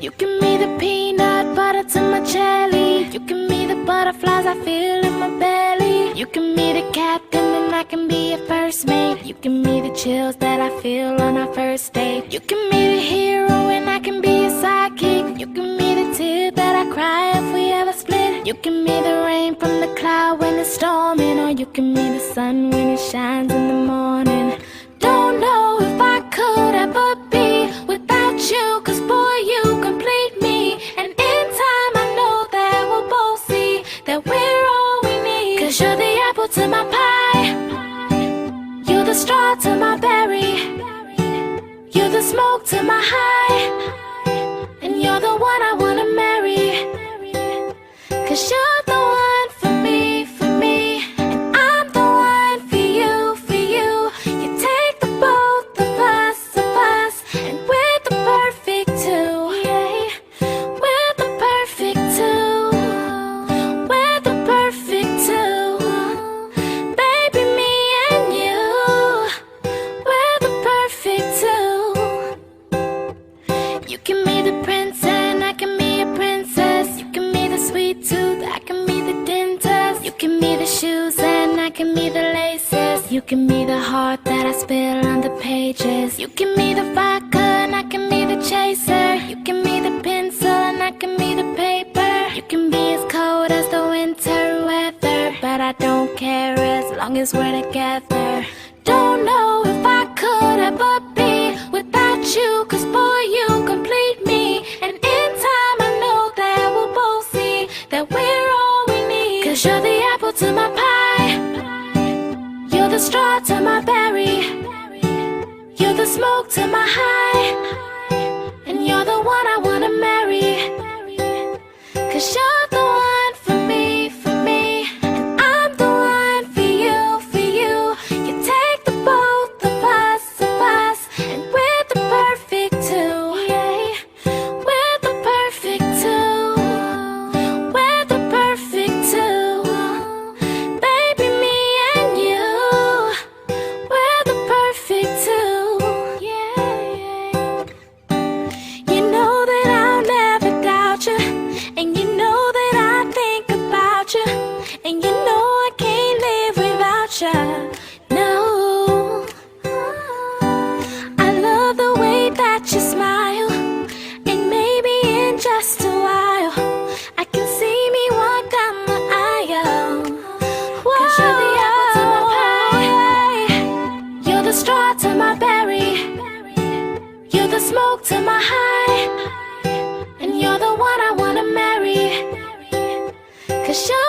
You give me the peanut butter to my jelly. You give me the butterflies I feel in my belly. You give me the captain and I can be your first mate. You give me the chills that I feel on our first date. You give me the hero and I can be your sidekick. You give me the tear that I cry if we ever split. You give me the rain from the cloud when it's storming, or you give me the sun when it shines in the morning. Don't know if I could ever be without you, 'cause boy, you complete me. And in time I know that we'll both see that we're all we need. 'Cause you're the apple to my pie, you're the straw to my berry, you're the smoke to my high, and you're the one I wanna marry. 'Cause you're the one for me, and I'm the one for you, for you. You take the both of us, and we're the perfect two. Yeah, we're the perfect two. We're the perfect two. Baby, me and you, we're the perfect two. You give me the prince and I can be a princess. You give me the sweet tooth, I can be the dentist. You give me the shoes and I can be the laces. You give me the heart that I spill on the pages. You give me the vodka and I can be the chaser. You give me the pencil and I can be the paper. You can be as cold as the winter weather, but I don't care as long as we're together. Don't know if I could ever be without you, 'cause boy, you complete me. And in time I know that we'll both see that we're all we need. 'Cause you're the apple to my pie, you're the straw to my berry, you're the smoke to my high, and you're the one I wanna marry. 'Cause you're the one for me, and I'm the one for you, for you. You take the both of us, and we're the perfect two. Yeah, we're the perfect two. We're the perfect two. Baby, me and you, we're the perfect two. Yeah. You know that I'll never doubt you, and you know that I think about you, and you know I can't live without you. No, I love the way that you smile, and maybe in just a while I can see me walk down the aisle. 'Cause you're the apple to my pie, you're the straw to my berry, you're the smoke to my high, and you're the one I wanna marry. 'Cause you're